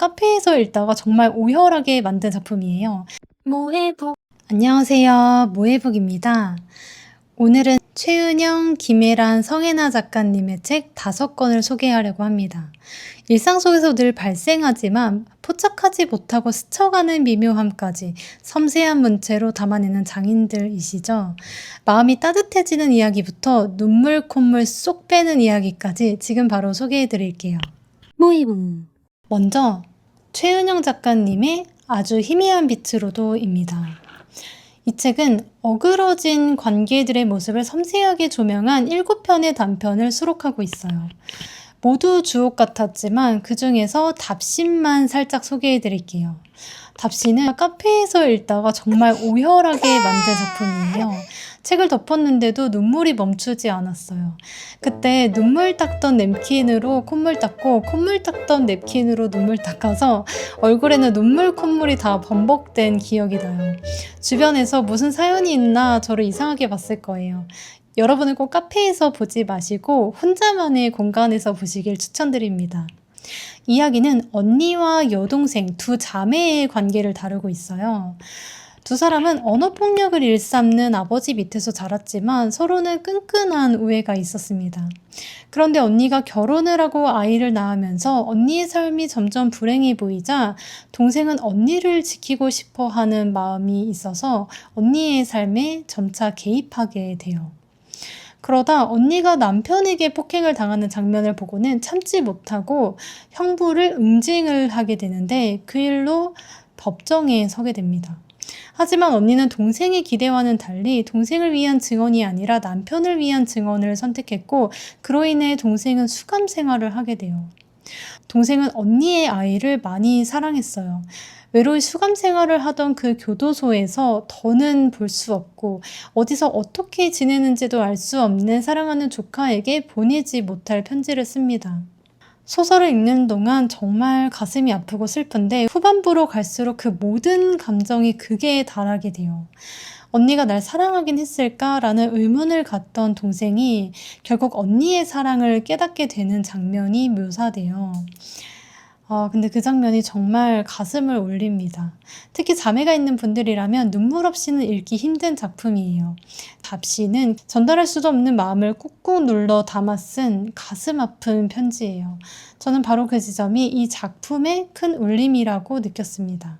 카페에서 읽다가 정말 오열하게 만든 작품이에요. 모해북. 안녕하세요. 모해북입니다. 오늘은 최은영, 김혜란, 성혜나 작가님의 책 5권을 소개하려고 합니다. 일상 속에서 늘 발생하지만 포착하지 못하고 스쳐가는 미묘함까지 섬세한 문체로 담아내는 장인들이시죠. 마음이 따뜻해지는 이야기부터 눈물 콧물 쏙 빼는 이야기까지 지금 바로 소개해드릴게요. 모해북. 먼저 최은영 작가님의 아주 희미한 빛으로도입니다. 이 책은 어그러진 관계들의 모습을 섬세하게 조명한 7편의 단편을 수록하고 있어요. 모두 주옥 같았지만 그 중에서 답신만 살짝 소개해드릴게요. 답신은 카페에서 읽다가 정말 오열하게 만든 작품이에요. 책을 덮었는데도 눈물이 멈추지 않았어요. 그때 눈물 닦던 냅킨으로 콧물 닦고 콧물 닦던 냅킨으로 눈물 닦아서 얼굴에는 눈물 콧물이 다 범벅된 기억이 나요. 주변에서 무슨 사연이 있나 저를 이상하게 봤을 거예요. 여러분은 꼭 카페에서 보지 마시고 혼자만의 공간에서 보시길 추천드립니다. 이야기는 언니와 여동생 두 자매의 관계를 다루고 있어요. 두 사람은 언어폭력을 일삼는 아버지 밑에서 자랐지만 서로는 끈끈한 우애가 있었습니다. 그런데 언니가 결혼을 하고 아이를 낳으면서 언니의 삶이 점점 불행해 보이자 동생은 언니를 지키고 싶어 하는 마음이 있어서 언니의 삶에 점차 개입하게 돼요. 그러다 언니가 남편에게 폭행을 당하는 장면을 보고는 참지 못하고 형부를 응징을 하게 되는데 그 일로 법정에 서게 됩니다. 하지만 언니는 동생의 기대와는 달리 동생을 위한 증언이 아니라 남편을 위한 증언을 선택했고 그로 인해 동생은 수감 생활을 하게 돼요. 동생은 언니의 아이를 많이 사랑했어요. 외로이 수감 생활을 하던 그 교도소에서 더는 볼 수 없고 어디서 어떻게 지내는지도 알 수 없는 사랑하는 조카에게 보내지 못할 편지를 씁니다. 소설을 읽는 동안 정말 가슴이 아프고 슬픈데 후반부로 갈수록 그 모든 감정이 극에 달하게 돼요. 언니가 날 사랑하긴 했을까라는 의문을 갖던 동생이 결국 언니의 사랑을 깨닫게 되는 장면이 묘사돼요. 근데 그 장면이 정말 가슴을 울립니다. 특히 자매가 있는 분들이라면 눈물 없이는 읽기 힘든 작품이에요. 답시는 전달할 수도 없는 마음을 꾹꾹 눌러 담아 쓴 가슴 아픈 편지예요. 저는 바로 그 지점이 이 작품의 큰 울림이라고 느꼈습니다.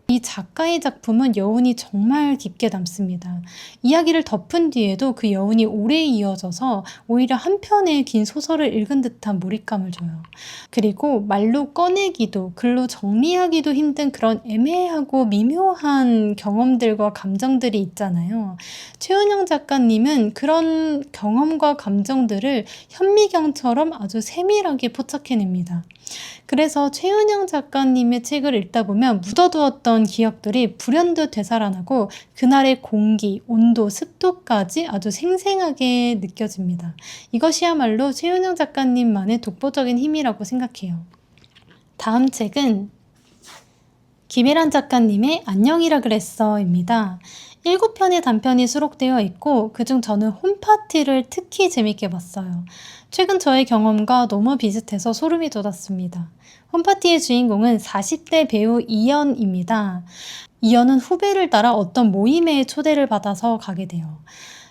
이 작가의 작품은 여운이 정말 깊게 남습니다. 이야기를 덮은 뒤에도 그 여운이 오래 이어져서 오히려 한 편의 긴 소설을 읽은 듯한 몰입감을 줘요. 그리고 말로 꺼내기도 글로 정리하기도 힘든 그런 애매하고 미묘한 경험들과 감정들이 있잖아요. 최은영 작가님은 그런 경험과 감정들을 현미경처럼 아주 세밀하게 포착해냅니다. 그래서 최은영 작가님의 책을 읽다 보면 묻어두었던 기억들이 불현듯 되살아나고 그날의 공기, 온도, 습도까지 아주 생생하게 느껴집니다. 이것이야말로 최은영 작가님만의 독보적인 힘이라고 생각해요. 다음 책은 김혜란 작가님의 안녕이라 그랬어입니다. 7편의 단편이 수록되어 있고 그중 저는 홈파티를 특히 재밌게 봤어요. 최근 저의 경험과 너무 비슷해서 소름이 돋았습니다. 홈파티의 주인공은 40대 배우 이연입니다. 이연은 후배를 따라 어떤 모임에 초대를 받아서 가게 돼요.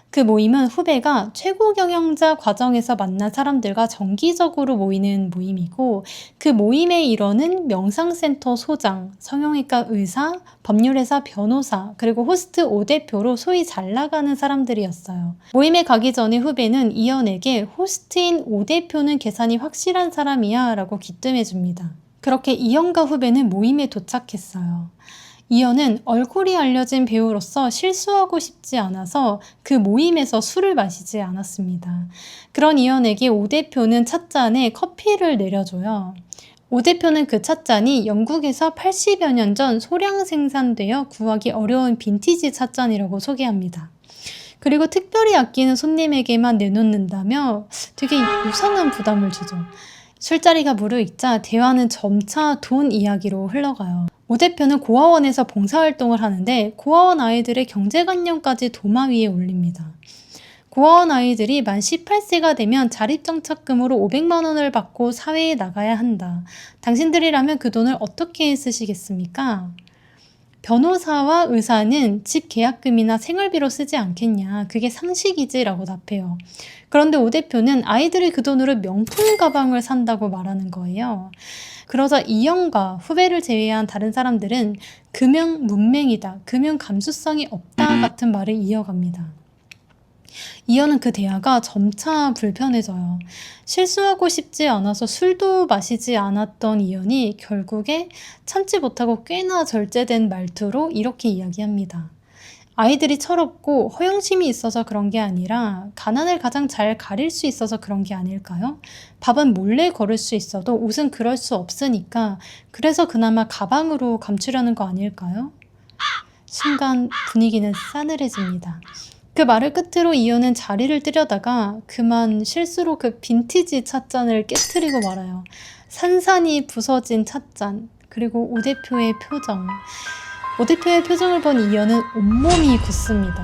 그 모임은 후배가 최고 경영자 과정에서 만난 사람들과 정기적으로 모이는 모임이고 그 모임의 일원은 명상센터 소장, 성형외과 의사, 법률회사 변호사, 그리고 호스트 5대표로 소위 잘 나가는 사람들이었어요. 모임에 가기 전에 후배는 이연에게 호스트인 5대표는 계산이 확실한 사람이야 라고 귀뜸해줍니다. 그렇게 이연과 후배는 모임에 도착했어요. 이연은 얼굴이 알려진 배우로서 실수하고 싶지 않아서 그 모임에서 술을 마시지 않았습니다. 그런 이연에게 오 대표는 찻잔에 커피를 내려줘요. 오 대표는 그 찻잔이 영국에서 80여 년 전 소량 생산되어 구하기 어려운 빈티지 찻잔이라고 소개합니다. 그리고 특별히 아끼는 손님에게만 내놓는다며 되게 이상한 부담을 주죠. 술자리가 무르익자 대화는 점차 돈 이야기로 흘러가요. 오 대표는 고아원에서 봉사활동을 하는데 고아원 아이들의 경제관념까지 도마 위에 올립니다. 고아원 아이들이 만 18세가 되면 자립정착금으로 500만 원을 받고 사회에 나가야 한다. 당신들이라면 그 돈을 어떻게 쓰시겠습니까? 변호사와 의사는 집 계약금이나 생활비로 쓰지 않겠냐. 그게 상식이지 라고 답해요. 그런데 오 대표는 아이들이 그 돈으로 명품 가방을 산다고 말하는 거예요. 그러자 이영과 후배를 제외한 다른 사람들은 금융 문맹이다, 금융 감수성이 없다 같은 말을 이어갑니다. 이현은 그 대화가 점차 불편해져요. 실수하고 싶지 않아서 술도 마시지 않았던 이현이 결국에 참지 못하고 꽤나 절제된 말투로 이렇게 이야기합니다. 아이들이 철없고 허영심이 있어서 그런 게 아니라 가난을 가장 잘 가릴 수 있어서 그런 게 아닐까요? 밥은 몰래 걸을 수 있어도 옷은 그럴 수 없으니까 그래서 그나마 가방으로 감추려는 거 아닐까요? 순간 분위기는 싸늘해집니다. 그 말을 끝으로 이현은 자리를 뜨려다가 그만 실수로 그 빈티지 찻잔을 깨트리고 말아요. 산산이 부서진 찻잔, 그리고 오 대표의 표정. 오 대표의 표정을 본 이현은 온몸이 굳습니다.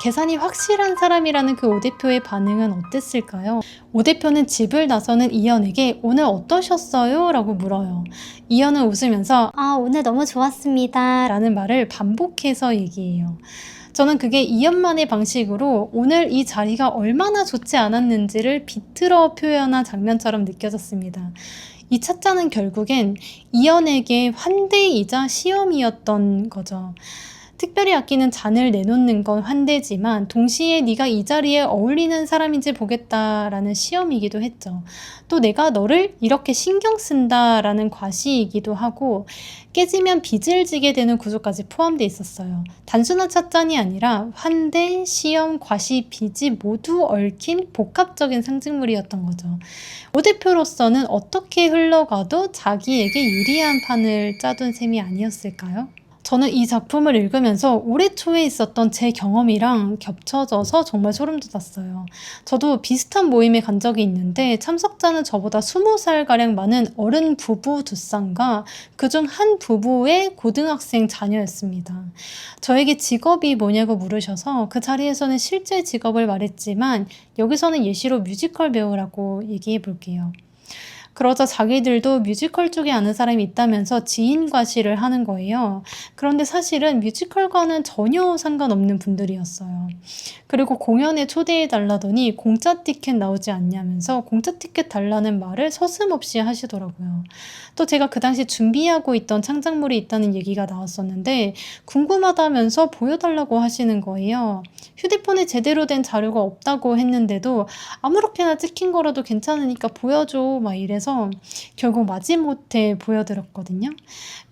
계산이 확실한 사람이라는 그 오 대표의 반응은 어땠을까요? 오 대표는 집을 나서는 이현에게 오늘 어떠셨어요? 라고 물어요. 이현은 웃으면서 오늘 너무 좋았습니다 라는 말을 반복해서 얘기해요. 저는 그게 이현만의 방식으로 오늘 이 자리가 얼마나 좋지 않았는지를 비틀어 표현한 장면처럼 느껴졌습니다. 이 찻잔은 결국엔 이현에게 환대이자 시험이었던 거죠. 특별히 아끼는 잔을 내놓는 건 환대지만 동시에 네가 이 자리에 어울리는 사람인지 보겠다라는 시험이기도 했죠. 또 내가 너를 이렇게 신경 쓴다라는 과시이기도 하고 깨지면 빚을 지게 되는 구조까지 포함되어 있었어요. 단순한 찻잔이 아니라 환대, 시험, 과시, 빚이 모두 얽힌 복합적인 상징물이었던 거죠. 오 대표로서는 어떻게 흘러가도 자기에게 유리한 판을 짜둔 셈이 아니었을까요? 저는 이 작품을 읽으면서 올해 초에 있었던 제 경험이랑 겹쳐져서 정말 소름 돋았어요. 저도 비슷한 모임에 간 적이 있는데 참석자는 저보다 20살가량 많은 어른 부부 두 쌍과 그중 한 부부의 고등학생 자녀였습니다. 저에게 직업이 뭐냐고 물으셔서 그 자리에서는 실제 직업을 말했지만 여기서는 예시로 뮤지컬 배우라고 얘기해 볼게요. 그러자 자기들도 뮤지컬 쪽에 아는 사람이 있다면서 지인 과시를 하는 거예요. 그런데 사실은 뮤지컬과는 전혀 상관없는 분들이었어요. 그리고 공연에 초대해 달라더니 공짜 티켓 나오지 않냐면서 공짜 티켓 달라는 말을 서슴없이 하시더라고요. 또 제가 그 당시 준비하고 있던 창작물이 있다는 얘기가 나왔었는데 궁금하다면서 보여달라고 하시는 거예요. 휴대폰에 제대로 된 자료가 없다고 했는데도 아무렇게나 찍힌 거라도 괜찮으니까 보여줘 막 이래서 결국 마지못해 보여드렸거든요.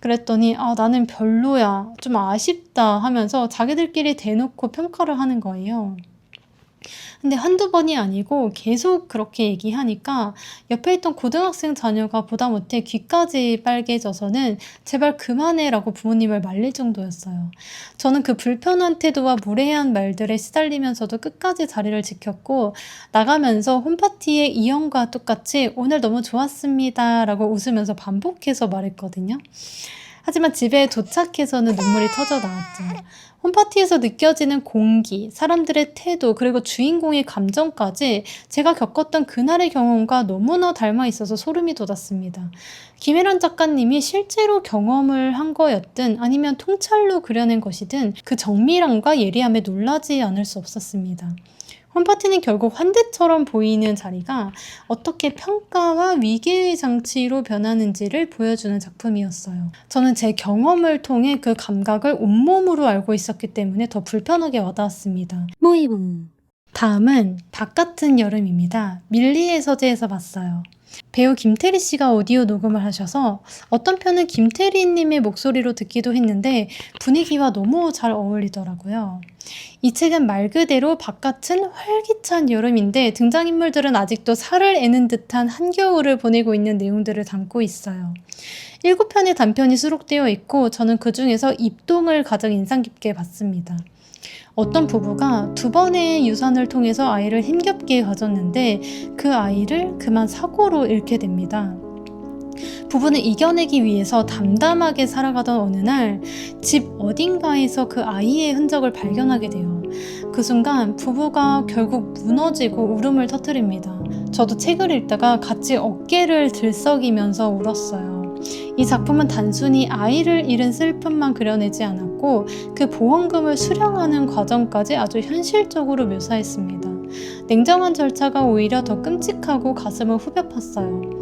그랬더니 나는 별로야, 좀 아쉽다 하면서 자기들끼리 대놓고 평가를 하는 거예요. 근데 한두 번이 아니고 계속 그렇게 얘기하니까 옆에 있던 고등학생 자녀가 보다 못해 귀까지 빨개져서는 제발 그만해라고 부모님을 말릴 정도였어요. 저는 그 불편한 태도와 무례한 말들에 시달리면서도 끝까지 자리를 지켰고 나가면서 홈파티에 이영과 똑같이 오늘 너무 좋았습니다 라고 웃으면서 반복해서 말했거든요. 하지만 집에 도착해서는 눈물이 터져 나왔죠. 홈파티에서 느껴지는 공기, 사람들의 태도, 그리고 주인공의 감정까지 제가 겪었던 그날의 경험과 너무나 닮아 있어서 소름이 돋았습니다. 김혜란 작가님이 실제로 경험을 한 거였든 아니면 통찰로 그려낸 것이든 그 정밀함과 예리함에 놀라지 않을 수 없었습니다. 홈파티는 결국 환대처럼 보이는 자리가 어떻게 평가와 위계의 장치로 변하는지를 보여주는 작품이었어요. 저는 제 경험을 통해 그 감각을 온몸으로 알고 있었기 때문에 더 불편하게 와닿았습니다. 모이붕. 다음은 바깥은 여름입니다. 밀리의 서재에서 봤어요. 배우 김태리 씨가 오디오 녹음을 하셔서 어떤 편은 김태리 님의 목소리로 듣기도 했는데 분위기와 너무 잘 어울리더라고요. 이 책은 말 그대로 바깥은 활기찬 여름인데 등장인물들은 아직도 살을 애는 듯한 한겨울을 보내고 있는 내용들을 담고 있어요. 7편의 단편이 수록되어 있고 저는 그 중에서 입동을 가장 인상 깊게 봤습니다. 어떤 부부가 2번의 유산을 통해서 아이를 힘겹게 가졌는데 그 아이를 그만 사고로 잃게 됩니다. 부부는 이겨내기 위해서 담담하게 살아가던 어느 날 집 어딘가에서 그 아이의 흔적을 발견하게 돼요. 그 순간 부부가 결국 무너지고 울음을 터뜨립니다. 저도 책을 읽다가 같이 어깨를 들썩이면서 울었어요. 이 작품은 단순히 아이를 잃은 슬픔만 그려내지 않았고 그 보험금을 수령하는 과정까지 아주 현실적으로 묘사했습니다. 냉정한 절차가 오히려 더 끔찍하고 가슴을 후벼 팠어요.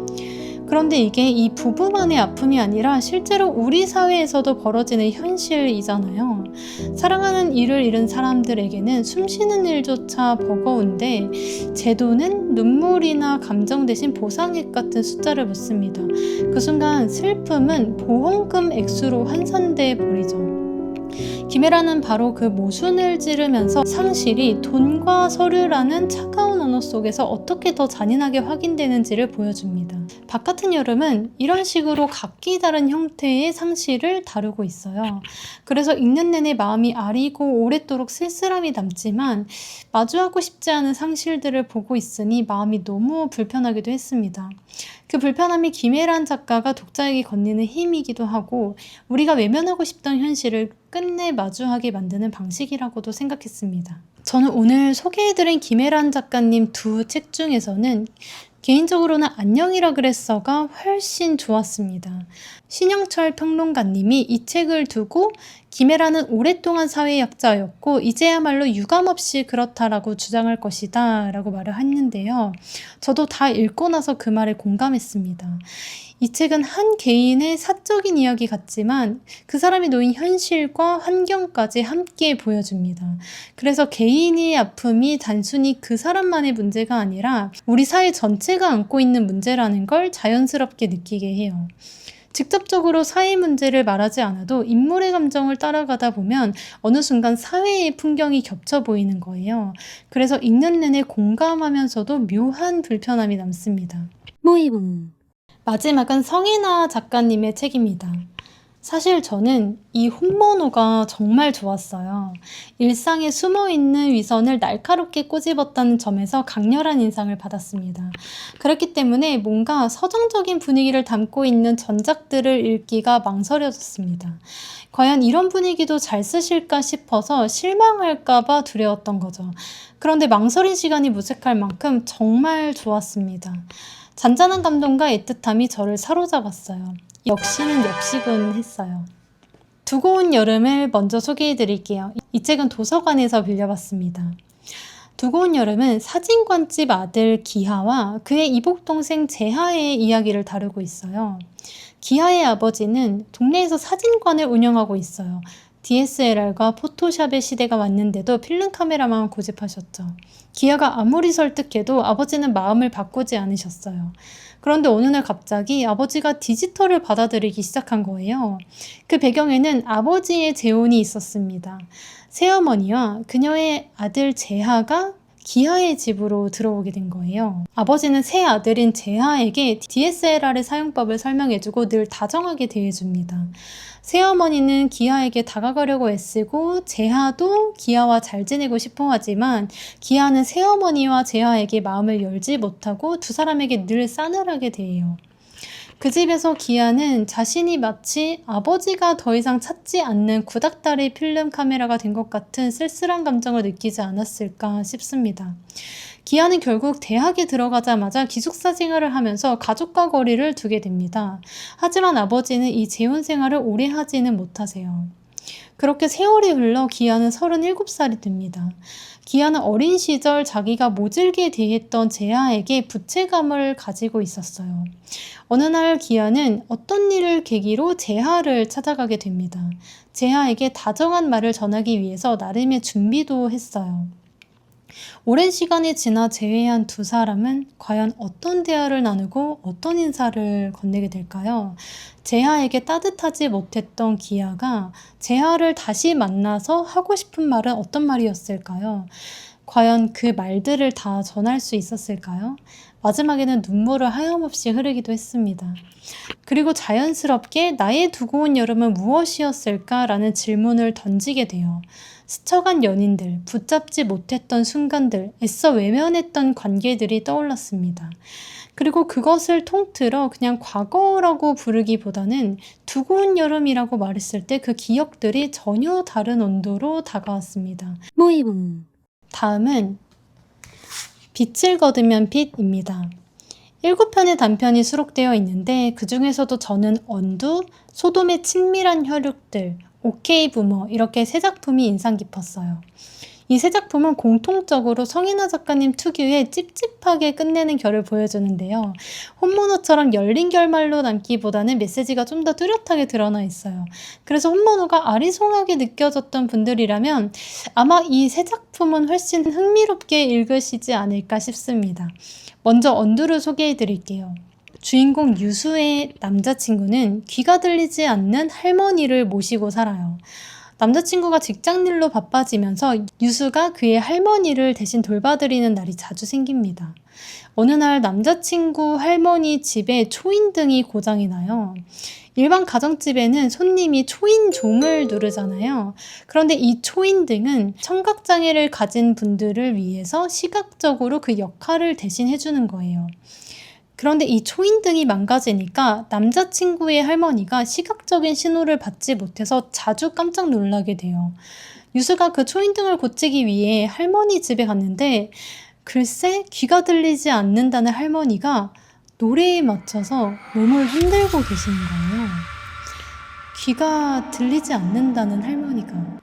그런데 이게 이 부부만의 아픔이 아니라 실제로 우리 사회에서도 벌어지는 현실이잖아요. 사랑하는 이를 잃은 사람들에게는 숨쉬는 일조차 버거운데 제도는 눈물이나 감정 대신 보상액 같은 숫자를 묻습니다. 그 순간 슬픔은 보험금 액수로 환산돼 버리죠. 기메라는 바로 그 모순을 찌르면서 상실이 돈과 서류라는 차가운 언어 속에서 어떻게 더 잔인하게 확인되는지를 보여줍니다. 바깥은 여름은 이런 식으로 각기 다른 형태의 상실을 다루고 있어요. 그래서 읽는 내내 마음이 아리고 오랫도록 쓸쓸함이 남지만 마주하고 싶지 않은 상실들을 보고 있으니 마음이 너무 불편하기도 했습니다. 그 불편함이 김혜란 작가가 독자에게 건네는 힘이기도 하고 우리가 외면하고 싶던 현실을 끝내 마주하게 만드는 방식이라고도 생각했습니다. 저는 오늘 소개해드린 김혜란 작가님 두 책 중에서는 개인적으로는 안녕이라 그랬어가 훨씬 좋았습니다. 신영철 평론가님이 이 책을 두고 김혜란은 오랫동안 사회약자였고 이제야말로 유감없이 그렇다라고 주장할 것이다 라고 말을 했는데요. 저도 다 읽고 나서 그 말에 공감했습니다. 이 책은 한 개인의 사적인 이야기 같지만 그 사람이 놓인 현실과 환경까지 함께 보여줍니다. 그래서 개인의 아픔이 단순히 그 사람만의 문제가 아니라 우리 사회 전체가 안고 있는 문제라는 걸 자연스럽게 느끼게 해요. 직접적으로 사회 문제를 말하지 않아도 인물의 감정을 따라가다 보면 어느 순간 사회의 풍경이 겹쳐 보이는 거예요. 그래서 읽는 내내 공감하면서도 묘한 불편함이 남습니다. 마지막은 성혜나 작가님의 책입니다. 사실 저는 이 혼모노가 정말 좋았어요. 일상에 숨어있는 위선을 날카롭게 꼬집었다는 점에서 강렬한 인상을 받았습니다. 그렇기 때문에 뭔가 서정적인 분위기를 담고 있는 전작들을 읽기가 망설여졌습니다. 과연 이런 분위기도 잘 쓰실까 싶어서 실망할까봐 두려웠던 거죠. 그런데 망설인 시간이 무색할 만큼 정말 좋았습니다. 잔잔한 감동과 애틋함이 저를 사로잡았어요. 역시는 역시군 했어요. 두고 온 여름을 먼저 소개해드릴게요. 이 책은 도서관에서 빌려봤습니다. 두고 온 여름은 사진관집 아들 기하와 그의 이복동생 재하의 이야기를 다루고 있어요. 기하의 아버지는 동네에서 사진관을 운영하고 있어요. DSLR과 포토샵의 시대가 왔는데도 필름 카메라만 고집하셨죠. 기아가 아무리 설득해도 아버지는 마음을 바꾸지 않으셨어요. 그런데 어느 날 갑자기 아버지가 디지털을 받아들이기 시작한 거예요. 그 배경에는 아버지의 재혼이 있었습니다. 새어머니와 그녀의 아들 재하가 기하의 집으로 들어오게 된 거예요. 아버지는 새 아들인 재하에게 DSLR의 사용법을 설명해주고 늘 다정하게 대해줍니다. 새어머니는 기하에게 다가가려고 애쓰고 재하도 기하와 잘 지내고 싶어 하지만 기하는 새어머니와 재하에게 마음을 열지 못하고 두 사람에게 늘 싸늘하게 대해요. 그 집에서 기아는 자신이 마치 아버지가 더 이상 찾지 않는 구닥다리 필름 카메라가 된 것 같은 쓸쓸한 감정을 느끼지 않았을까 싶습니다. 기아는 결국 대학에 들어가자마자 기숙사 생활을 하면서 가족과 거리를 두게 됩니다. 하지만 아버지는 이 재혼 생활을 오래 하지는 못하세요. 그렇게 세월이 흘러 기아는 37살이 됩니다. 기아는 어린 시절 자기가 모질게 대했던 재하에게 부채감을 가지고 있었어요. 어느 날 기아는 어떤 일을 계기로 재하를 찾아가게 됩니다. 재하에게 다정한 말을 전하기 위해서 나름의 준비도 했어요. 오랜 시간이 지나 재회한 두 사람은 과연 어떤 대화를 나누고 어떤 인사를 건네게 될까요? 재하에게 따뜻하지 못했던 기아가 재하를 다시 만나서 하고 싶은 말은 어떤 말이었을까요? 과연 그 말들을 다 전할 수 있었을까요? 마지막에는 눈물을 하염없이 흐르기도 했습니다. 그리고 자연스럽게 나의 두고 온 여름은 무엇이었을까라는 질문을 던지게 돼요. 스쳐간 연인들, 붙잡지 못했던 순간들, 애써 외면했던 관계들이 떠올랐습니다. 그리고 그것을 통틀어 그냥 과거라고 부르기보다는 두고 온 여름이라고 말했을 때 그 기억들이 전혀 다른 온도로 다가왔습니다. 다음은 빛을 거두면 빛입니다. 7편의 단편이 수록되어 있는데 그 중에서도 저는 언두, 소돔의 친밀한 혈육들, 오케이 부모 이렇게 세 작품이 인상 깊었어요. 이 세 작품은 공통적으로 성인아 작가님 특유의 찝찝하게 끝내는 결을 보여주는데요. 혼모노처럼 열린 결말로 남기보다는 메시지가 좀 더 뚜렷하게 드러나 있어요. 그래서 혼모노가 아리송하게 느껴졌던 분들이라면 아마 이 세 작품은 훨씬 흥미롭게 읽으시지 않을까 싶습니다. 먼저 언두를 소개해 드릴게요. 주인공 유수의 남자친구는 귀가 들리지 않는 할머니를 모시고 살아요. 남자친구가 직장일로 바빠지면서 유수가 그의 할머니를 대신 돌봐드리는 날이 자주 생깁니다. 어느 날 남자친구 할머니 집에 초인등이 고장이 나요. 일반 가정집에는 손님이 초인종을 누르잖아요. 그런데 이 초인등은 청각장애를 가진 분들을 위해서 시각적으로 그 역할을 대신 해주는 거예요. 그런데 이 초인등이 망가지니까 남자친구의 할머니가 시각적인 신호를 받지 못해서 자주 깜짝 놀라게 돼요. 유수가 그 초인등을 고치기 위해 할머니 집에 갔는데 글쎄 귀가 들리지 않는다는 할머니가 노래에 맞춰서 몸을 흔들고 계시는 거예요. 귀가 들리지 않는다는 할머니가.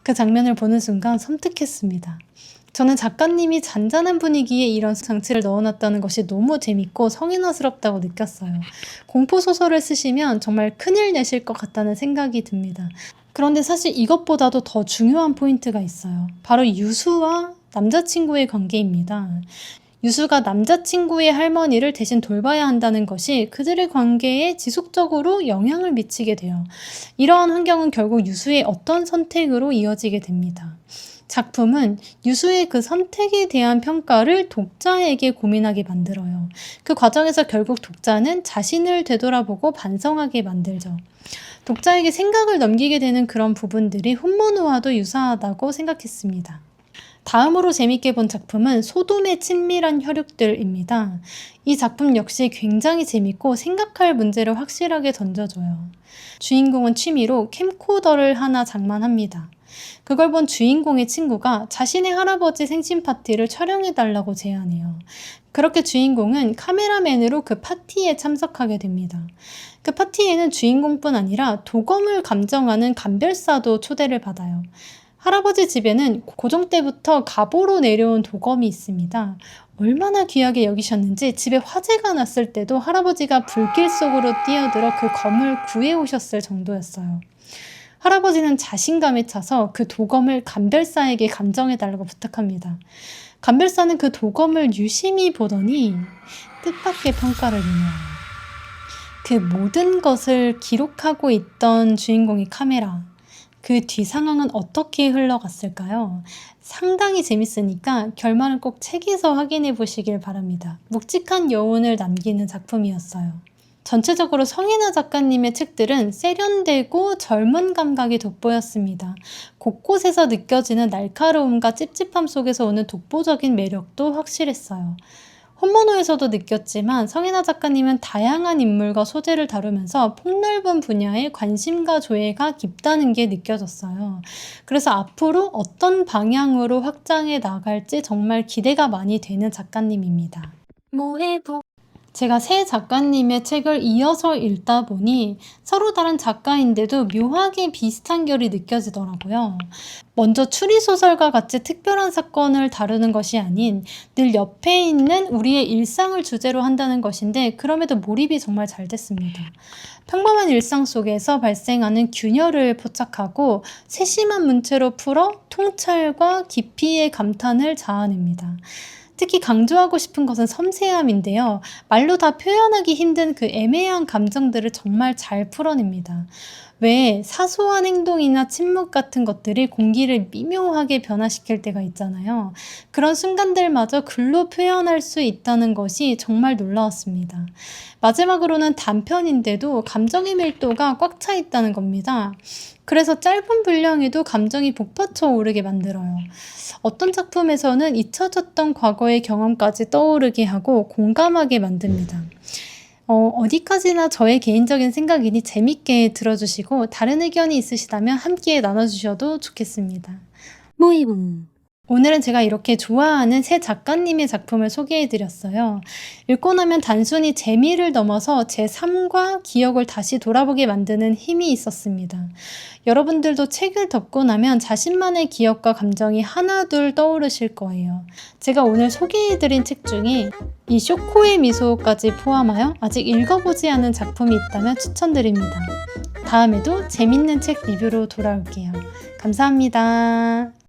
그 장면을 보는 순간 섬뜩했습니다. 저는 작가님이 잔잔한 분위기에 이런 장치를 넣어놨다는 것이 너무 재밌고 성인화스럽다고 느꼈어요. 공포소설을 쓰시면 정말 큰일 내실 것 같다는 생각이 듭니다. 그런데 사실 이것보다도 더 중요한 포인트가 있어요. 바로 유수와 남자친구의 관계입니다. 유수가 남자친구의 할머니를 대신 돌봐야 한다는 것이 그들의 관계에 지속적으로 영향을 미치게 돼요. 이러한 환경은 결국 유수의 어떤 선택으로 이어지게 됩니다. 작품은 유수의 그 선택에 대한 평가를 독자에게 고민하게 만들어요. 그 과정에서 결국 독자는 자신을 되돌아보고 반성하게 만들죠. 독자에게 생각을 넘기게 되는 그런 부분들이 혼모노와도 유사하다고 생각했습니다. 다음으로 재밌게 본 작품은 소돔의 친밀한 혈육들입니다. 이 작품 역시 굉장히 재밌고 생각할 문제를 확실하게 던져줘요. 주인공은 취미로 캠코더를 하나 장만합니다. 그걸 본 주인공의 친구가 자신의 할아버지 생신 파티를 촬영해달라고 제안해요. 그렇게 주인공은 카메라맨으로 그 파티에 참석하게 됩니다. 그 파티에는 주인공뿐 아니라 도검을 감정하는 감별사도 초대를 받아요. 할아버지 집에는 고종 때부터 갑오로 내려온 도검이 있습니다. 얼마나 귀하게 여기셨는지 집에 화재가 났을 때도 할아버지가 불길 속으로 뛰어들어 그 검을 구해오셨을 정도였어요. 할아버지는 자신감에 차서 그 도검을 감별사에게 감정해달라고 부탁합니다. 감별사는 그 도검을 유심히 보더니 뜻밖의 평가를 내려요. 그 모든 것을 기록하고 있던 주인공의 카메라, 그 뒤 상황은 어떻게 흘러갔을까요? 상당히 재밌으니까 결말은 꼭 책에서 확인해 보시길 바랍니다. 묵직한 여운을 남기는 작품이었어요. 전체적으로 성인아 작가님의 책들은 세련되고 젊은 감각이 돋보였습니다. 곳곳에서 느껴지는 날카로움과 찝찝함 속에서 오는 독보적인 매력도 확실했어요. 혼모노에서도 느꼈지만 성인아 작가님은 다양한 인물과 소재를 다루면서 폭넓은 분야에 관심과 조예가 깊다는 게 느껴졌어요. 그래서 앞으로 어떤 방향으로 확장해 나갈지 정말 기대가 많이 되는 작가님입니다. 제가 세 작가님의 책을 이어서 읽다 보니 서로 다른 작가인데도 묘하게 비슷한 결이 느껴지더라고요. 먼저 추리소설과 같이 특별한 사건을 다루는 것이 아닌 늘 옆에 있는 우리의 일상을 주제로 한다는 것인데 그럼에도 몰입이 정말 잘 됐습니다. 평범한 일상 속에서 발생하는 균열을 포착하고 세심한 문체로 풀어 통찰과 깊이의 감탄을 자아냅니다. 특히 강조하고 싶은 것은 섬세함인데요. 말로 다 표현하기 힘든 그 애매한 감정들을 정말 잘 풀어냅니다. 왜 사소한 행동이나 침묵 같은 것들이 공기를 미묘하게 변화시킬 때가 있잖아요. 그런 순간들마저 글로 표현할 수 있다는 것이 정말 놀라웠습니다. 마지막으로는 단편인데도 감정의 밀도가 꽉 차 있다는 겁니다. 그래서 짧은 분량에도 감정이 복받쳐 오르게 만들어요. 어떤 작품에서는 잊혀졌던 과거의 경험까지 떠오르게 하고 공감하게 만듭니다. 어디까지나 저의 개인적인 생각이니 재밌게 들어주시고 다른 의견이 있으시다면 함께 나눠주셔도 좋겠습니다. 오늘은 제가 이렇게 좋아하는 세 작가님의 작품을 소개해드렸어요. 읽고 나면 단순히 재미를 넘어서 제 삶과 기억을 다시 돌아보게 만드는 힘이 있었습니다. 여러분들도 책을 덮고 나면 자신만의 기억과 감정이 하나둘 떠오르실 거예요. 제가 오늘 소개해드린 책 중에 이 쇼코의 미소까지 포함하여 아직 읽어보지 않은 작품이 있다면 추천드립니다. 다음에도 재밌는 책 리뷰로 돌아올게요. 감사합니다.